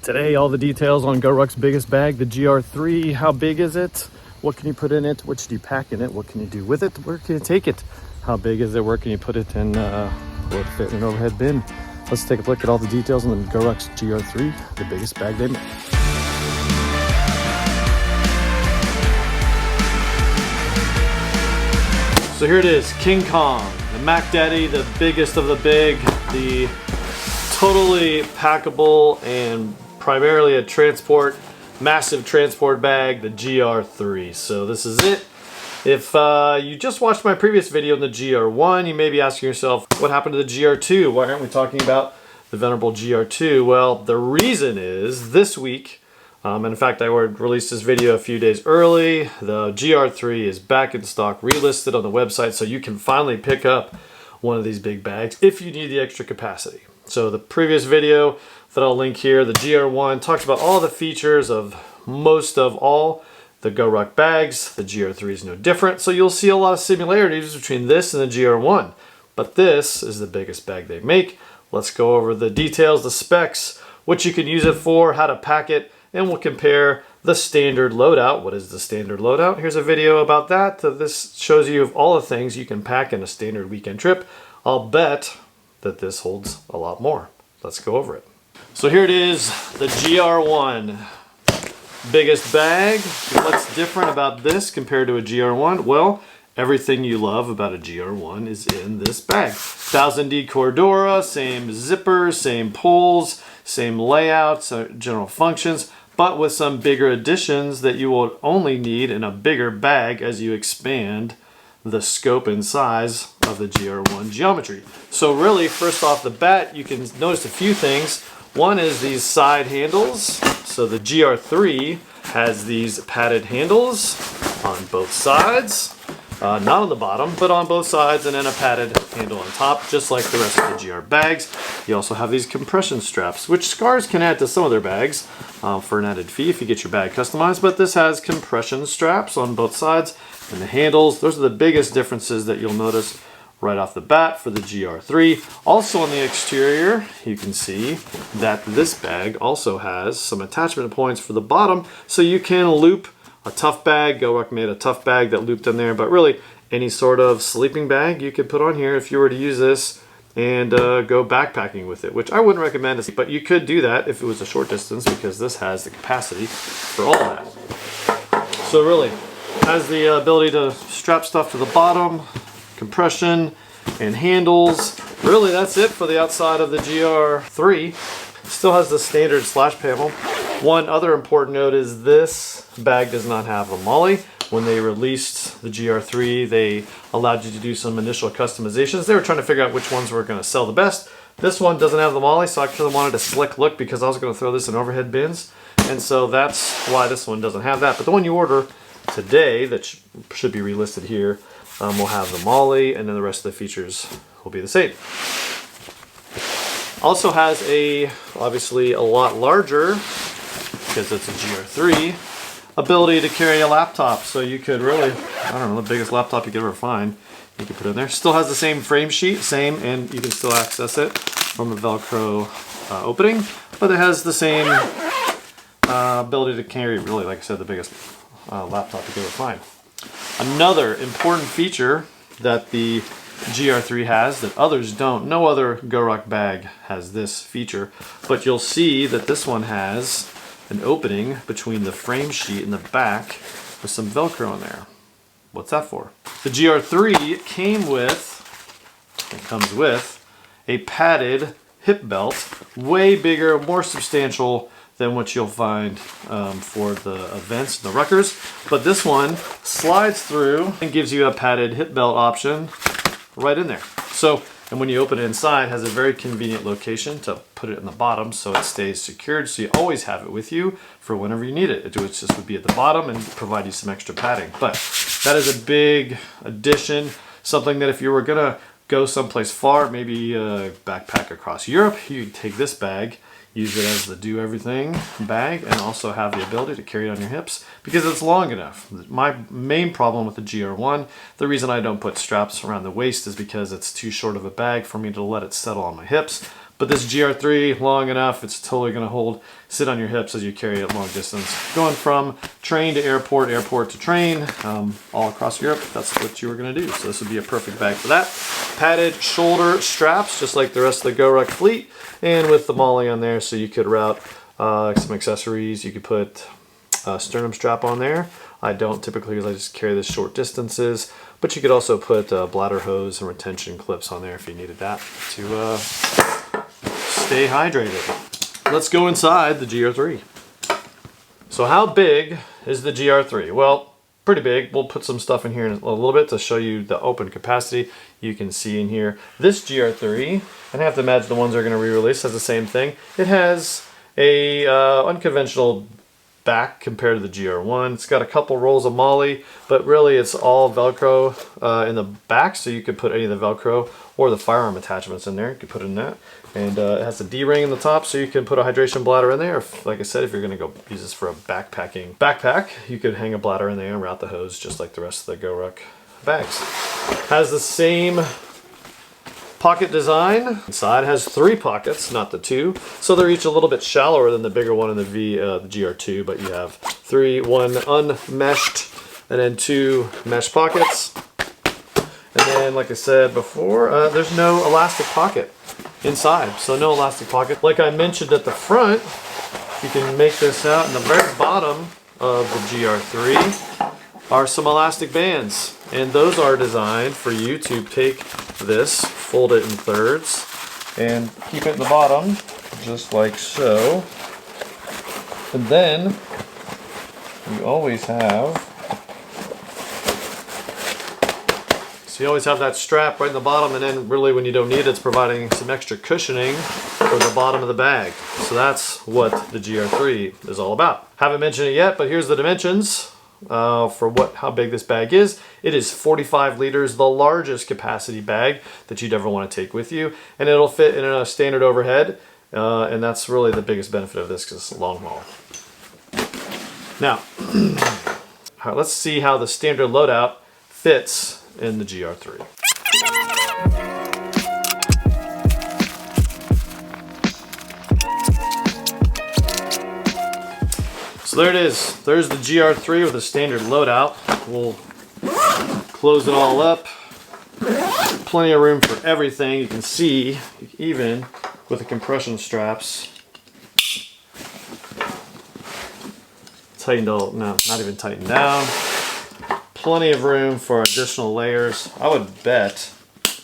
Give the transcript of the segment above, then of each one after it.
Today, all the details on GORUCK's biggest bag, the GR3. How big is it? What can you put in it? What should you pack in it? What can you do with it? Where can you take it? How big is it? Where can you put it? And will it fit in an overhead bin? Let's take a look at all the details on the GORUCK's GR3, the biggest bag they make. So here it is, King Kong, the Mac Daddy, the biggest of the big, the totally packable and primarily a massive transport bag, the GR3. So this is it. If you just watched my previous video on the GR1, you may be asking yourself, what happened to the GR2? Why aren't we talking about the venerable GR2? Well, the reason is this week, and in fact I released this video a few days early, the GR3 is back in stock, relisted on the website, so you can finally pick up one of these big bags if you need the extra capacity. So the previous video that I'll link here, the GR1, talks about all the features of most of all the GORUCK bags. The GR3 is no different, so you'll see a lot of similarities between this and the GR1. But this is the biggest bag they make. Let's go over the details, the specs, what you can use it for, how to pack it, and we'll compare the standard loadout. What is the standard loadout? Here's a video about that. This shows you of all the things you can pack in a standard weekend trip. I'll bet that this holds a lot more. Let's go over it. So here it is, the GR1. Biggest bag. What's different about this compared to a GR1? Well, everything you love about a GR1 is in this bag. 1000D Cordura, same zippers, same pulls, same layouts, general functions, but with some bigger additions that you will only need in a bigger bag as you expand the scope and size of the GR1 geometry. So really, first off the bat, you can notice a few things. One is these side handles. So the GR3 has these padded handles on both sides. Not on the bottom, but on both sides, and then a padded handle on top, just like the rest of the GR bags. You also have these compression straps, which Scars can add to some of their bags for an added fee if you get your bag customized, but this has compression straps on both sides, and the handles. Those are the biggest differences that you'll notice right off the bat for the GR3. Also on the exterior, you can see that this bag also has some attachment points for the bottom, so you can loop a tough bag. GORUCK made a tough bag that looped in there, but really any sort of sleeping bag you could put on here if you were to use this and go backpacking with it, which I wouldn't recommend, but you could do that if it was a short distance because this has the capacity for all that. So really, has the ability to strap stuff to the bottom, compression, and handles. Really, that's it for the outside of the GR3. Still has the standard slash panel. One other important note is this bag does not have a MOLLE. When they released the GR3, they allowed you to do some initial customizations. They were trying to figure out which ones were going to sell the best. This one doesn't have the MOLLE, so I kind of wanted a slick look because I was going to throw this in overhead bins. And so that's why this one doesn't have that. But the one you order today that should be relisted here will have the MOLLE, and then the rest of the features will be the same. Also has obviously a lot larger, because it's a GR3, ability to carry a laptop. So you could really, I don't know, the biggest laptop you could ever find, you could put in there. Still has the same frame sheet, and you can still access it from a Velcro opening, but it has the same ability to carry, really, like I said, the biggest laptop you could ever find. Another important feature that the GR3 has that others don't, no other GORUCK bag has this feature, but you'll see that this one has an opening between the frame sheet and the back with some Velcro in there. What's that for? The GR3 comes with a padded hip belt, way bigger, more substantial than what you'll find for the events and the Ruckers. But this one slides through and gives you a padded hip belt option right in there. So, and when you open it inside, it has a very convenient location to put it in the bottom so it stays secured, so you always have it with you for whenever you need it. It just would be at the bottom and provide you some extra padding. But that is a big addition, something that if you were gonna go someplace far, maybe backpack across Europe, you take this bag, use it as the do everything bag, and also have the ability to carry it on your hips because it's long enough. My main problem with the GR1, the reason I don't put straps around the waist is because it's too short of a bag for me to let it settle on my hips. But this GR3, long enough, it's totally gonna sit on your hips as you carry it long distance. Going from train to airport, airport to train, all across Europe, that's what you were gonna do. So this would be a perfect bag for that. Padded shoulder straps, just like the rest of the GORUCK fleet, and with the MOLLE on there, so you could route some accessories. You could put a sternum strap on there. I don't typically, because I just carry this short distances, but you could also put bladder hose and retention clips on there if you needed that to stay hydrated. Let's go inside the GR3. So how big is the GR3? Well, pretty big. We'll put some stuff in here in a little bit to show you the open capacity. You can see in here, this GR3, and I have to imagine the ones that are going to re-release has the same thing. It has a unconventional back compared to the GR1. It's got a couple rolls of MOLLE, but really it's all Velcro in the back, so you could put any of the Velcro or the firearm attachments in there. You could put it in that. And it has a D-ring in the top, so you can put a hydration bladder in there. If, like I said, if you're gonna go use this for a backpack, you could hang a bladder in there and route the hose just like the rest of the GORUCK bags. Has the same pocket design. Inside has 3 pockets, not the 2. So they're each a little bit shallower than the bigger one in the GR2, but you have 3, 1 unmeshed, and then 2 mesh pockets. And then, like I said before, there's no elastic pocket inside, so no elastic pocket. Like I mentioned at the front, you can make this out in the very bottom of the GR3 are some elastic bands, and those are designed for you to take this, fold it in thirds, and keep it in the bottom, just like so. And then you always have that strap right in the bottom, and then really when you don't need it, it's providing some extra cushioning for the bottom of the bag. So that's what the GR3 is all about. Haven't mentioned it yet, but here's the dimensions for how big this bag is. It is 45 liters, the largest capacity bag that you'd ever want to take with you, and it'll fit in a standard overhead, and that's really the biggest benefit of this because it's long haul. Now, all right, let's see how the standard loadout fits in the GR3. So there it is. There's the GR3 with a standard loadout. We'll close it all up. Plenty of room for everything. You can see, even with the compression straps, tightened all, no, not even tightened down. Plenty of room for additional layers. I would bet,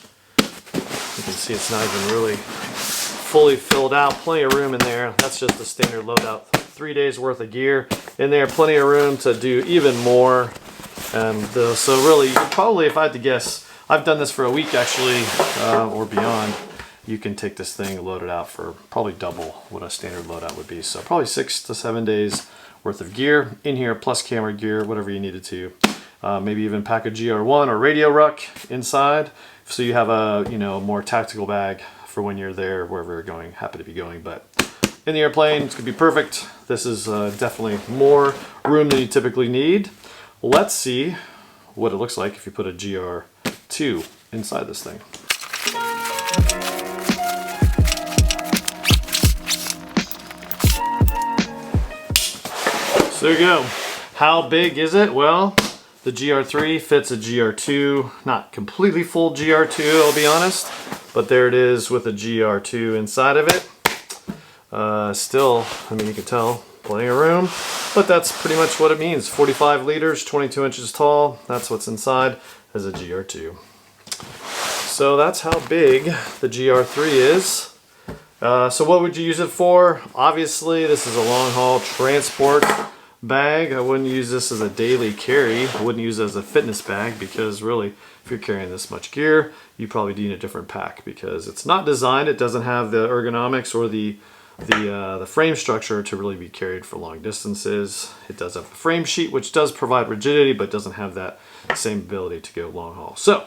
you can see it's not even really fully filled out. Plenty of room in there. That's just the standard loadout. 3 days worth of gear in there. Plenty of room to do even more. So really, you could probably, if I had to guess, I've done this for a week actually, or beyond. You can take this thing and load it out for probably double what a standard loadout would be. So probably 6 to 7 days worth of gear in here, plus camera gear, whatever you needed to. Maybe even pack a GR1 or radio ruck inside, so you have a more tactical bag for when you're there, wherever you're going, happen to be going. But in the airplane, it's gonna be perfect. This is definitely more room than you typically need. Let's see what it looks like if you put a GR2 inside this thing. So there you go. How big is it? Well, the GR3 fits a GR2, not completely full GR2, I'll be honest, but there it is with a GR2 inside of it. Still, I mean, you can tell, plenty of room, but that's pretty much what it means. 45 liters, 22 inches tall, that's what's inside as a GR2. So that's how big the GR3 is. So what would you use it for? Obviously, this is a long haul transport bag. I wouldn't use this as a daily carry. I wouldn't use it as a fitness bag, because really, if you're carrying this much gear, you probably need a different pack, because it's not designed, it doesn't have the ergonomics or the frame structure to really be carried for long distances. It does have a frame sheet, which does provide rigidity, but doesn't have that same ability to go long haul. So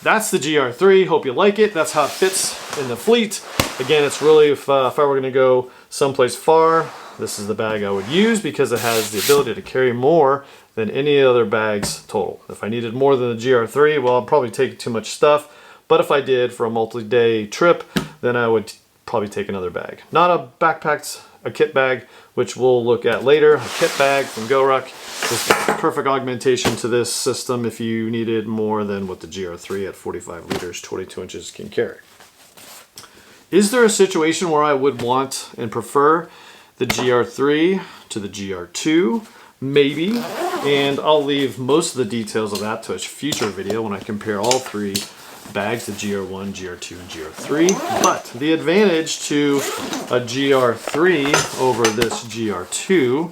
that's the GR3. Hope you like it. That's how it fits in the fleet. Again, it's really, if I were gonna go someplace far, this is the bag I would use, because it has the ability to carry more than any other bags total. If I needed more than the GR3, well, I'd probably take too much stuff. But if I did for a multi-day trip, then I would probably take another bag. Not a backpack, a kit bag, which we'll look at later. A kit bag from GORUCK is perfect augmentation to this system if you needed more than what the GR3 at 45 liters, 22 inches can carry. Is there a situation where I would want and prefer the GR3 to the GR2? Maybe, and I'll leave most of the details of that to a future video when I compare all three bags, the GR1, GR2, and GR3. But the advantage to a GR3 over this GR2,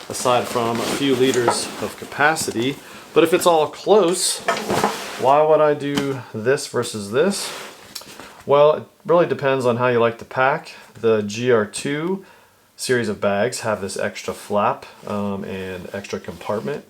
aside from a few liters of capacity, but if it's all close, why would I do this versus this? Well, it really depends on how you like to pack. The GR2 series of bags have this extra flap and extra compartment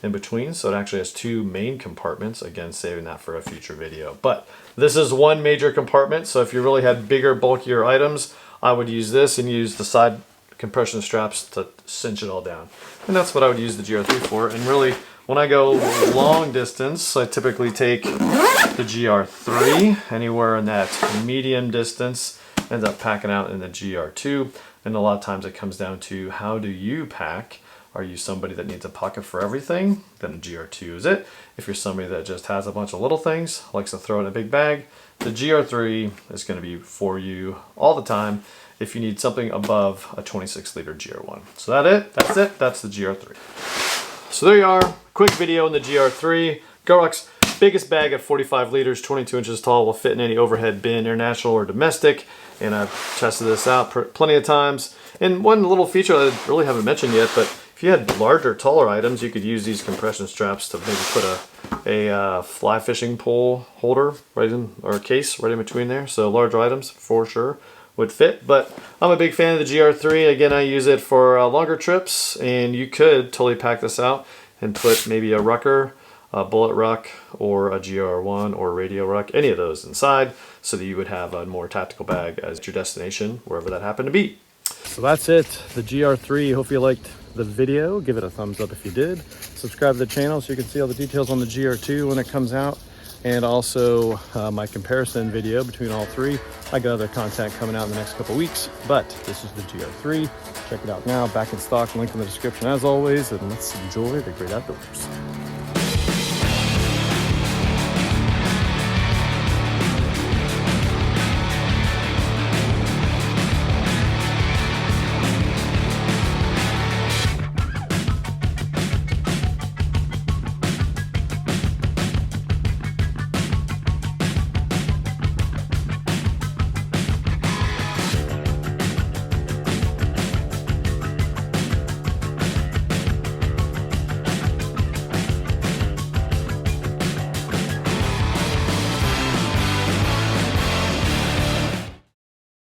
in between, so it actually has two main compartments, again saving that for a future video. But this is one major compartment, so if you really had bigger, bulkier items, I would use this and use the side compression straps to cinch it all down. And that's what I would use the GR3 for. And really, when I go long distance, I typically take the GR3. Anywhere in that medium distance, ends up packing out in the GR2. And a lot of times it comes down to, how do you pack? Are you somebody that needs a pocket for everything? Then a GR2 is it. If you're somebody that just has a bunch of little things, likes to throw in a big bag, the GR3 is going to be for you all the time if you need something above a 26 liter GR1. So that's it, that's the GR3. So there you are, quick video on the GR3. GORUCK's biggest bag at 45 liters, 22 inches tall, will fit in any overhead bin, international or domestic. And I've tested this out plenty of times. And one little feature I really haven't mentioned yet, but if you had larger, taller items, you could use these compression straps to maybe put a fly fishing pole holder right in, or a case right in between there. So larger items for sure would fit. But I'm a big fan of the GR3. Again, I use it for longer trips, and you could totally pack this out and put maybe a rucker, a bullet ruck, or a GR1 or radio ruck, any of those inside, so that you would have a more tactical bag as your destination, wherever that happened to be. So that's it, the GR3. Hope you liked the video. Give it a thumbs up if you did. Subscribe to the channel so you can see all the details on the GR2 when it comes out, and also my comparison video between all three. I got other content coming out in the next couple weeks, but this is the GR3. Check it out now, back in stock, link in the description as always, and let's enjoy the great outdoors.